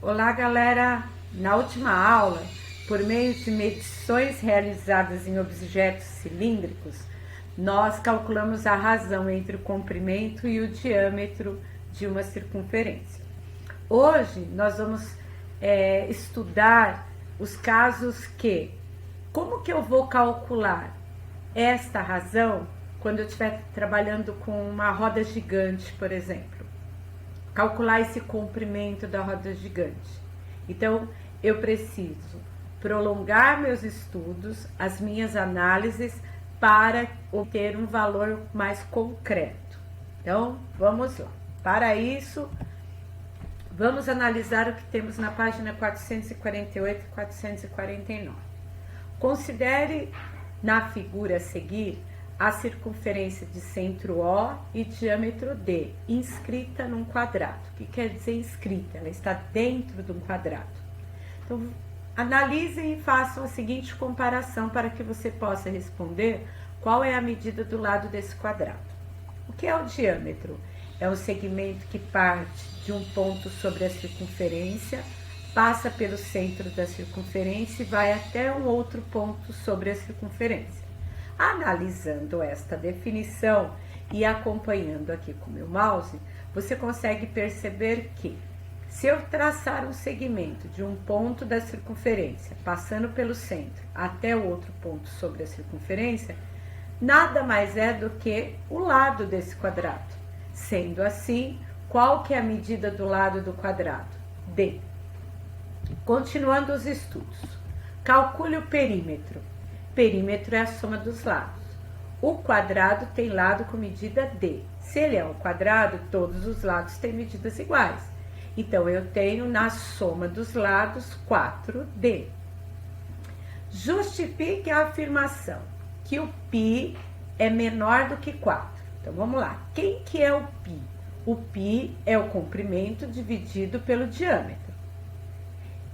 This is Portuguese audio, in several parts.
Olá, galera! Na última aula, por meio de medições realizadas em objetos cilíndricos, nós calculamos a razão entre o comprimento e o diâmetro de uma circunferência. Hoje, nós vamos estudar os casos como que eu vou calcular esta razão quando eu estiver trabalhando com uma roda gigante, por exemplo. Calcular esse comprimento da roda gigante. Então, eu preciso prolongar meus estudos, as minhas análises, para obter um valor mais concreto. Então, vamos lá. Para isso, vamos analisar o que temos na página 448 e 449. Considere na figura a seguir a circunferência de centro O e diâmetro D, inscrita num quadrado. O que quer dizer inscrita? Ela está dentro de um quadrado. Então, analisem e façam a seguinte comparação para que você possa responder qual é a medida do lado desse quadrado. O que é o diâmetro? É um segmento que parte de um ponto sobre a circunferência, passa pelo centro da circunferência e vai até um outro ponto sobre a circunferência. Analisando esta definição e acompanhando aqui com o meu mouse, você consegue perceber que, se eu traçar um segmento de um ponto da circunferência, passando pelo centro até o outro ponto sobre a circunferência, nada mais é do que o lado desse quadrado. Sendo assim, qual que é a medida do lado do quadrado? D. Continuando os estudos, calcule o perímetro. Perímetro é a soma dos lados. O quadrado tem lado com medida D. Se ele é um quadrado, todos os lados têm medidas iguais. Então, eu tenho na soma dos lados 4D. Justifique a afirmação que o π é menor do que 4. Então, vamos lá. Quem que é o π? O π é o comprimento dividido pelo diâmetro.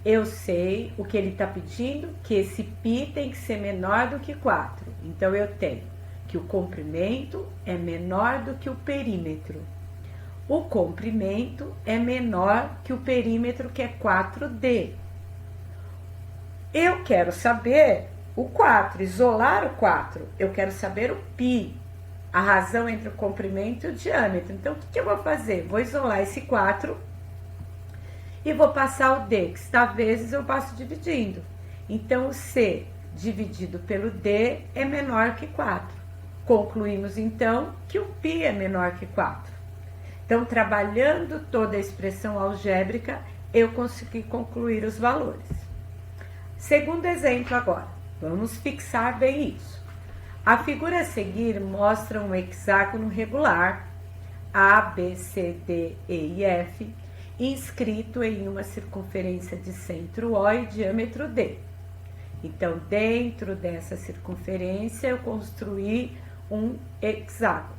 Eu sei o que ele está pedindo, que esse π tem que ser menor do que 4. Então, eu tenho que o comprimento é menor do que o perímetro. O comprimento é menor que o perímetro, que é 4D. Eu quero saber o 4, isolar o 4. Eu quero saber o π, a razão entre o comprimento e o diâmetro. Então, o que eu vou fazer? Vou isolar esse 4 e vou passar o D, que está vezes eu passo dividindo. Então, o C dividido pelo D é menor que 4. Concluímos, então, que o π é menor que 4. Então, trabalhando toda a expressão algébrica, eu consegui concluir os valores. Segundo exemplo agora, vamos fixar bem isso. A figura a seguir mostra um hexágono regular, A, B, C, D, E e F, inscrito em uma circunferência de centro O e diâmetro D. Então, dentro dessa circunferência, eu construí um hexágono.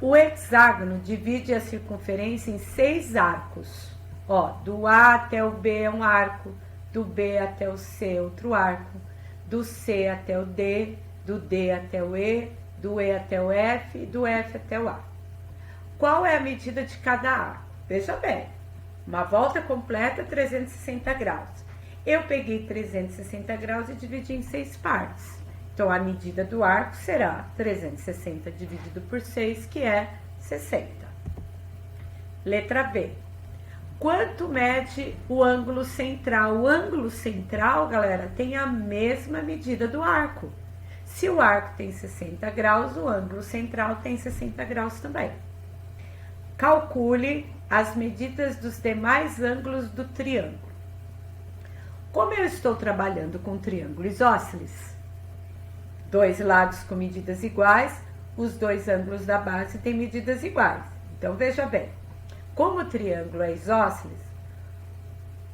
O hexágono divide a circunferência em 6 arcos. Ó, do A até o B é um arco, do B até o C outro arco, do C até o D, do D até o E, do E até o F e do F até o A. Qual é a medida de cada arco? Veja bem, uma volta completa 360 graus. Eu peguei 360 graus e dividi em 6 partes. Então, a medida do arco será 360 dividido por 6, que é 60. Letra B. Quanto mede o ângulo central? O ângulo central, galera, tem a mesma medida do arco. Se o arco tem 60 graus, o ângulo central tem 60 graus também. Calcule as medidas dos demais ângulos do triângulo. Como eu estou trabalhando com triângulo isósceles, 2 lados com medidas iguais, os 2 ângulos da base têm medidas iguais. Então, veja bem, como o triângulo é isósceles,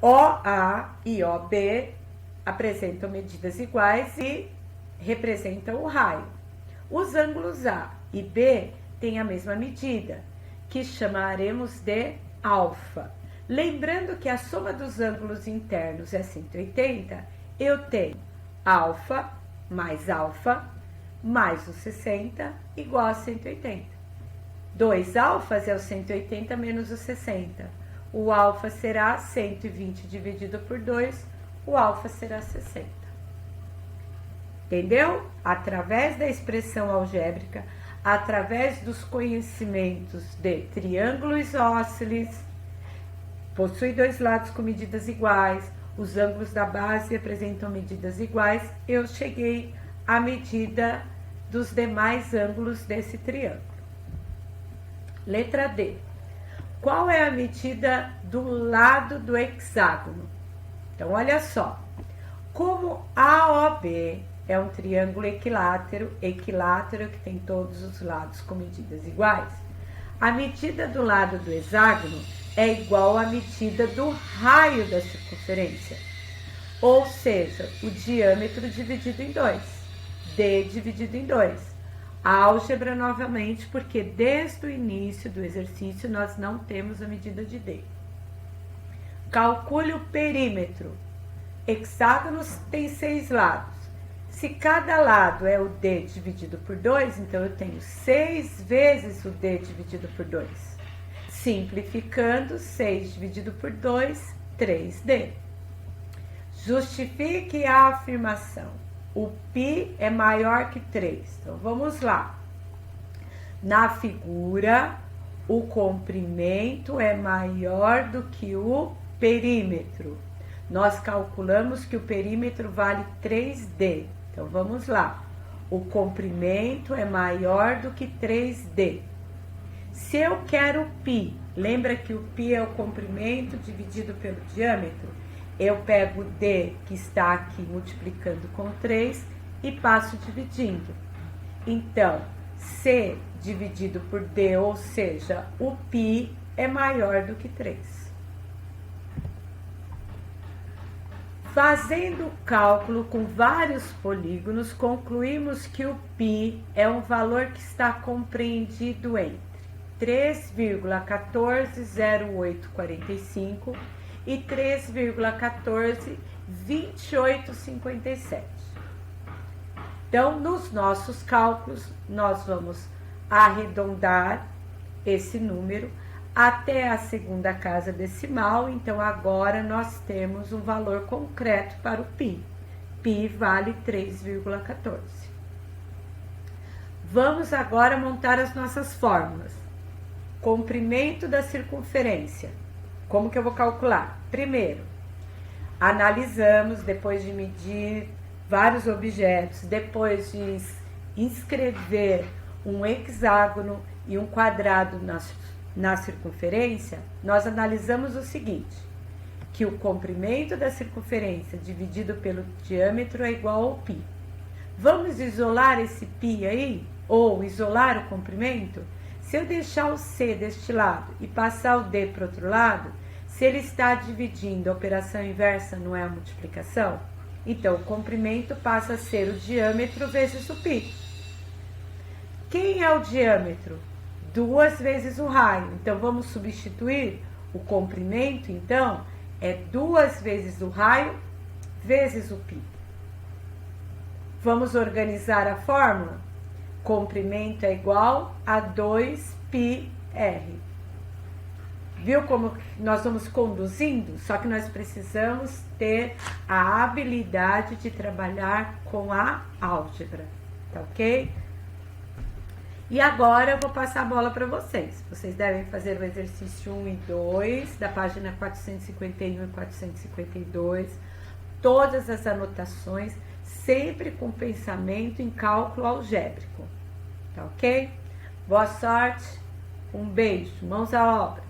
OA e OB apresentam medidas iguais e representam o raio. Os ângulos A e B têm a mesma medida, que chamaremos de alfa. Lembrando que a soma dos ângulos internos é 180, eu tenho alfa mais o 60 igual a 180. 2 alfas é o 180 menos o 60. o alfa será 120 dividido por 2, o alfa será 60. Entendeu? Através da expressão algébrica, através dos conhecimentos de triângulo isósceles, possui dois lados com medidas iguais, os ângulos da base apresentam medidas iguais, eu cheguei à medida dos demais ângulos desse triângulo. Letra D. Qual é a medida do lado do hexágono? Então, olha só. Como AOB é um triângulo equilátero que tem todos os lados com medidas iguais, a medida do lado do hexágono é igual à medida do raio da circunferência, ou seja, o diâmetro dividido em 2, D dividido em 2. Álgebra novamente, porque desde o início do exercício nós não temos a medida de D. Calcule o perímetro. Hexágonos tem 6 lados. Se cada lado é o D dividido por 2, então eu tenho 6 vezes o D dividido por 2. Simplificando, 6 dividido por 2, 3D. Justifique a afirmação. O π é maior que 3. Então, vamos lá. Na figura, o comprimento é maior do que o perímetro. Nós calculamos que o perímetro vale 3D. Então, vamos lá. O comprimento é maior do que 3D. Se eu quero o π, lembra que o π é o comprimento dividido pelo diâmetro? Eu pego o D que está aqui multiplicando com 3 e passo dividindo. Então, C dividido por D, ou seja, o π é maior do que 3. Fazendo o cálculo com vários polígonos, concluímos que o π é um valor que está compreendido entre 3,140845 e 3,142857. Então, nos nossos cálculos, nós vamos arredondar esse número até a segunda casa decimal. Então, agora nós temos um valor concreto para o π. π vale 3,14. Vamos agora montar as nossas fórmulas. Comprimento da circunferência. Como que eu vou calcular? Primeiro, analisamos, depois de medir vários objetos, depois de inscrever um hexágono e um quadrado na circunferência, nós analisamos o seguinte, que o comprimento da circunferência dividido pelo diâmetro é igual ao π. Vamos isolar esse π aí? Ou isolar o comprimento? Se eu deixar o C deste lado e passar o D para o outro lado, se ele está dividindo, a operação inversa não é a multiplicação? Então, o comprimento passa a ser o diâmetro vezes o π. Quem é o diâmetro? 2 vezes o raio. Então, vamos substituir o comprimento, então, é 2 vezes o raio vezes o π. Vamos organizar a fórmula? Comprimento é igual a 2πr. Viu como nós vamos conduzindo? Só que nós precisamos ter a habilidade de trabalhar com a álgebra, tá ok? E agora eu vou passar a bola para vocês. Vocês devem fazer o exercício 1 e 2, da página 451 e 452, todas as anotações, sempre com pensamento em cálculo algébrico. Tá ok? Boa sorte, um beijo, mãos à obra.